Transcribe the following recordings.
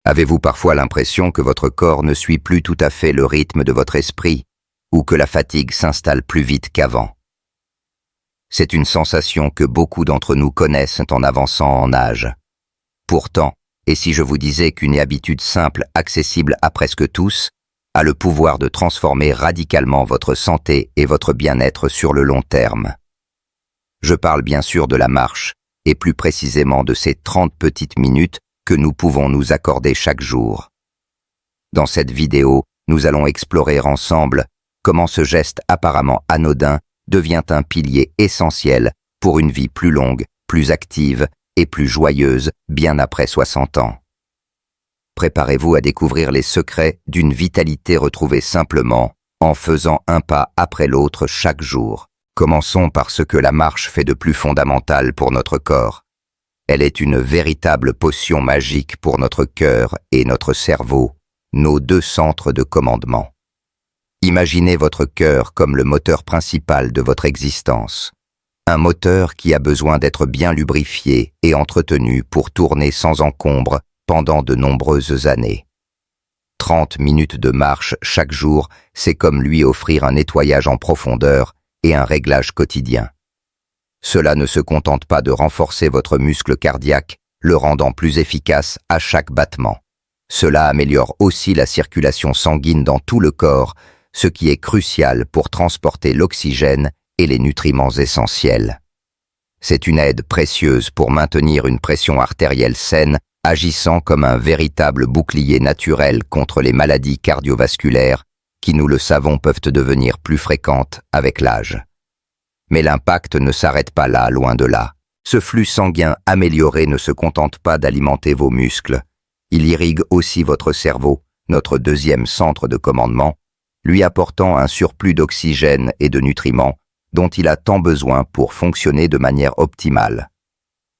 Avez-vous parfois l'impression que votre corps ne suit plus tout à fait le rythme de votre esprit, ou que la fatigue s'installe plus vite qu'avant? C'est une sensation que beaucoup d'entre nous connaissent en avançant en âge. Pourtant, et si je vous disais qu'une habitude simple, accessible à presque tous, a le pouvoir de transformer radicalement votre santé et votre bien-être sur le long terme? Je parle bien sûr de la marche, et plus précisément de ces 30 petites minutes que nous pouvons nous accorder chaque jour. Dans cette vidéo, nous allons explorer ensemble comment ce geste apparemment anodin devient un pilier essentiel pour une vie plus longue, plus active et plus joyeuse bien après 60 ans. Préparez-vous à découvrir les secrets d'une vitalité retrouvée simplement en faisant un pas après l'autre chaque jour. Commençons par ce que la marche fait de plus fondamental pour notre corps. Elle est une véritable potion magique pour notre cœur et notre cerveau, nos deux centres de commandement. Imaginez votre cœur comme le moteur principal de votre existence. Un moteur qui a besoin d'être bien lubrifié et entretenu pour tourner sans encombre pendant de nombreuses années. 30 minutes de marche chaque jour, c'est comme lui offrir un nettoyage en profondeur et un réglage quotidien. Cela ne se contente pas de renforcer votre muscle cardiaque, le rendant plus efficace à chaque battement. Cela améliore aussi la circulation sanguine dans tout le corps, ce qui est crucial pour transporter l'oxygène et les nutriments essentiels. C'est une aide précieuse pour maintenir une pression artérielle saine, agissant comme un véritable bouclier naturel contre les maladies cardiovasculaires qui, nous le savons, peuvent devenir plus fréquentes avec l'âge. Mais l'impact ne s'arrête pas là, loin de là. Ce flux sanguin amélioré ne se contente pas d'alimenter vos muscles. Il irrigue aussi votre cerveau, notre deuxième centre de commandement, lui apportant un surplus d'oxygène et de nutriments dont il a tant besoin pour fonctionner de manière optimale.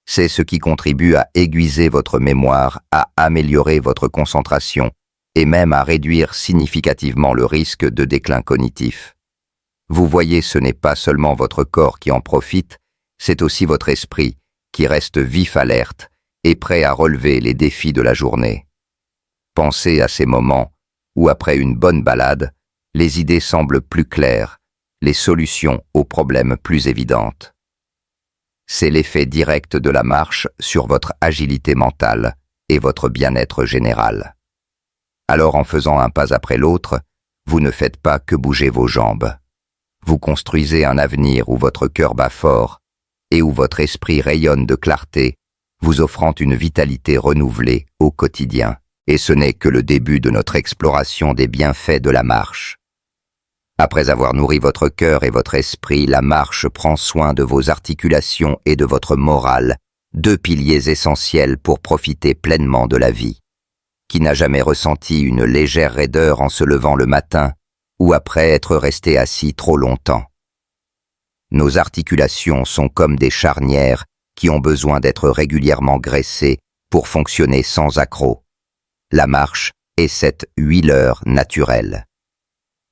C'est ce qui contribue à aiguiser votre mémoire, à améliorer votre concentration et même à réduire significativement le risque de déclin cognitif. Vous voyez, ce n'est pas seulement votre corps qui en profite, c'est aussi votre esprit qui reste vif alerte et prêt à relever les défis de la journée. Pensez à ces moments où, après une bonne balade, les idées semblent plus claires, les solutions aux problèmes plus évidentes. C'est l'effet direct de la marche sur votre agilité mentale et votre bien-être général. Alors, en faisant un pas après l'autre, vous ne faites pas que bouger vos jambes. Vous construisez un avenir où votre cœur bat fort et où votre esprit rayonne de clarté, vous offrant une vitalité renouvelée au quotidien. Et ce n'est que le début de notre exploration des bienfaits de la marche. Après avoir nourri votre cœur et votre esprit, la marche prend soin de vos articulations et de votre morale, deux piliers essentiels pour profiter pleinement de la vie. Qui n'a jamais ressenti une légère raideur en se levant le matin ou après être resté assis trop longtemps? Nos articulations sont comme des charnières qui ont besoin d'être régulièrement graissées pour fonctionner sans accroc. La marche est cette huileur naturelle.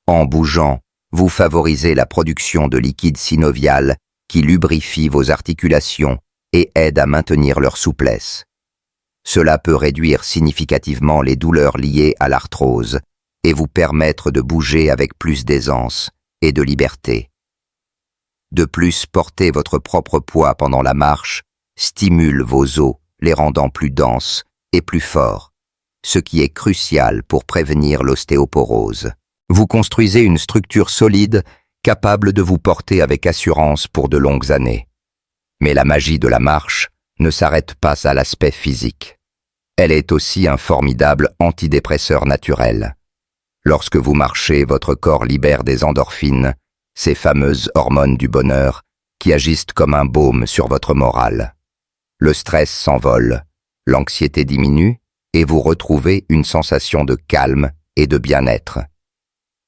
En bougeant, vous favorisez la production de liquide synovial qui lubrifie vos articulations et aide à maintenir leur souplesse. Cela peut réduire significativement les douleurs liées à l'arthrose et vous permettre de bouger avec plus d'aisance et de liberté. De plus, porter votre propre poids pendant la marche stimule vos os, les rendant plus denses et plus forts, ce qui est crucial pour prévenir l'ostéoporose. Vous construisez une structure solide, capable de vous porter avec assurance pour de longues années. Mais la magie de la marche ne s'arrête pas à l'aspect physique. Elle est aussi un formidable antidépresseur naturel. Lorsque vous marchez, votre corps libère des endorphines, ces fameuses hormones du bonheur, qui agissent comme un baume sur votre morale. Le stress s'envole, l'anxiété diminue, et vous retrouvez une sensation de calme et de bien-être.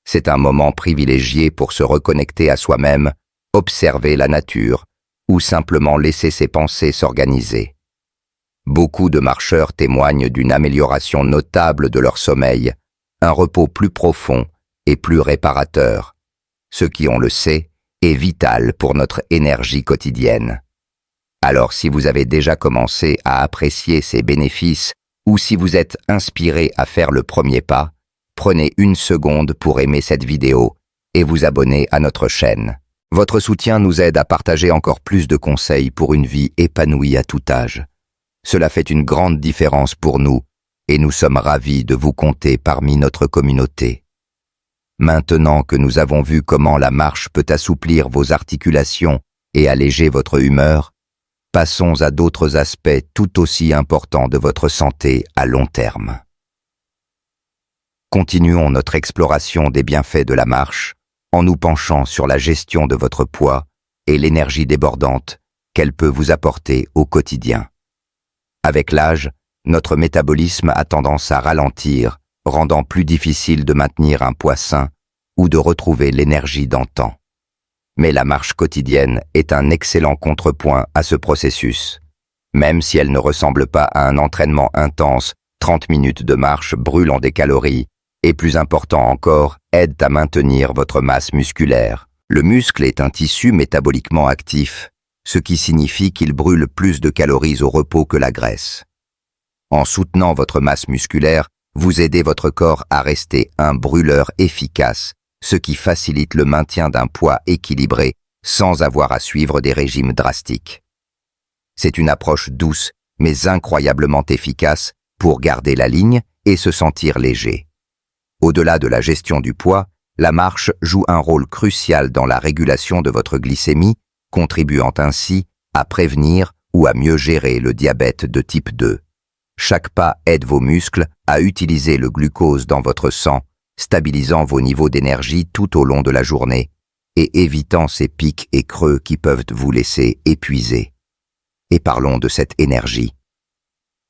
C'est un moment privilégié pour se reconnecter à soi-même, observer la nature, ou simplement laisser ses pensées s'organiser. Beaucoup de marcheurs témoignent d'une amélioration notable de leur sommeil, un repos plus profond et plus réparateur, ce qui, on le sait, est vital pour notre énergie quotidienne. Alors si vous avez déjà commencé à apprécier ces bénéfices ou si vous êtes inspiré à faire le premier pas, prenez une seconde pour aimer cette vidéo et vous abonner à notre chaîne. Votre soutien nous aide à partager encore plus de conseils pour une vie épanouie à tout âge. Cela fait une grande différence pour nous et nous sommes ravis de vous compter parmi notre communauté. Maintenant que nous avons vu comment la marche peut assouplir vos articulations et alléger votre humeur, passons à d'autres aspects tout aussi importants de votre santé à long terme. Continuons notre exploration des bienfaits de la marche en nous penchant sur la gestion de votre poids et l'énergie débordante qu'elle peut vous apporter au quotidien. Avec l'âge, notre métabolisme a tendance à ralentir, rendant plus difficile de maintenir un poids sain ou de retrouver l'énergie d'antan. Mais la marche quotidienne est un excellent contrepoint à ce processus. Même si elle ne ressemble pas à un entraînement intense, 30 minutes de marche brûlant des calories, et plus important encore, aident à maintenir votre masse musculaire. Le muscle est un tissu métaboliquement actif, ce qui signifie qu'il brûle plus de calories au repos que la graisse. En soutenant votre masse musculaire, vous aidez votre corps à rester un brûleur efficace, ce qui facilite le maintien d'un poids équilibré sans avoir à suivre des régimes drastiques. C'est une approche douce mais incroyablement efficace pour garder la ligne et se sentir léger. Au-delà de la gestion du poids, la marche joue un rôle crucial dans la régulation de votre glycémie, contribuant ainsi à prévenir ou à mieux gérer le diabète de type 2. Chaque pas aide vos muscles à utiliser le glucose dans votre sang, stabilisant vos niveaux d'énergie tout au long de la journée et évitant ces pics et creux qui peuvent vous laisser épuiser. Et parlons de cette énergie.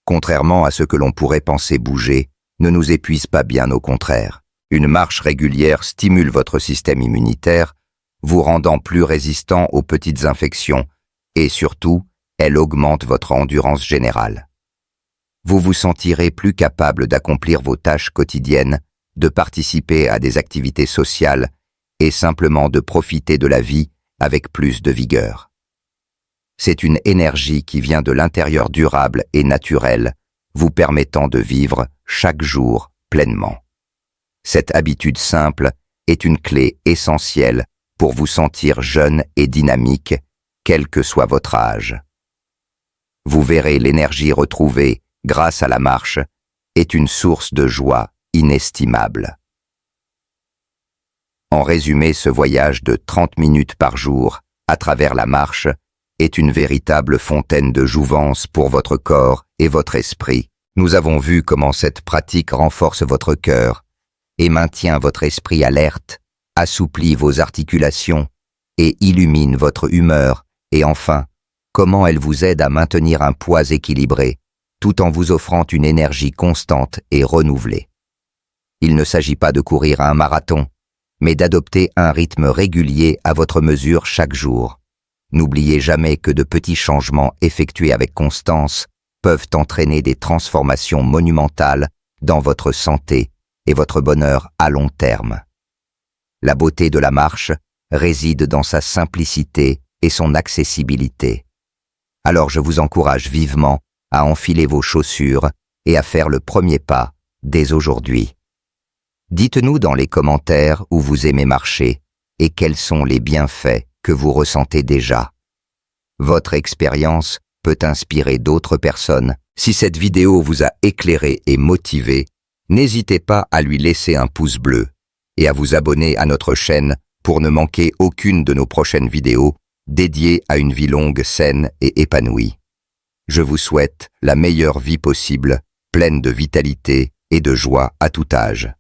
Contrairement à ce que l'on pourrait penser bouger, ne nous épuise pas, bien au contraire. Une marche régulière stimule votre système immunitaire, vous rendant plus résistant aux petites infections et surtout, elle augmente votre endurance générale. Vous vous sentirez plus capable d'accomplir vos tâches quotidiennes, de participer à des activités sociales et simplement de profiter de la vie avec plus de vigueur. C'est une énergie qui vient de l'intérieur durable et naturel, vous permettant de vivre chaque jour pleinement. Cette habitude simple est une clé essentielle pour vous sentir jeune et dynamique, quel que soit votre âge. Vous verrez, l'énergie retrouvée grâce à la marche est une source de joie inestimable. En résumé, ce voyage de 30 minutes par jour à travers la marche est une véritable fontaine de jouvence pour votre corps et votre esprit. Nous avons vu comment cette pratique renforce votre cœur et maintient votre esprit alerte, assouplit vos articulations et illumine votre humeur, et enfin, comment elle vous aide à maintenir un poids équilibré, tout en vous offrant une énergie constante et renouvelée. Il ne s'agit pas de courir un marathon, mais d'adopter un rythme régulier à votre mesure chaque jour. N'oubliez jamais que de petits changements effectués avec constance peuvent entraîner des transformations monumentales dans votre santé et votre bonheur à long terme. La beauté de la marche réside dans sa simplicité et son accessibilité. Alors je vous encourage vivement à enfiler vos chaussures et à faire le premier pas dès aujourd'hui. Dites-nous dans les commentaires où vous aimez marcher et quels sont les bienfaits que vous ressentez déjà. Votre expérience peut inspirer d'autres personnes. Si cette vidéo vous a éclairé et motivé, n'hésitez pas à lui laisser un pouce bleu et à vous abonner à notre chaîne pour ne manquer aucune de nos prochaines vidéos dédiées à une vie longue, saine et épanouie. Je vous souhaite la meilleure vie possible, pleine de vitalité et de joie à tout âge.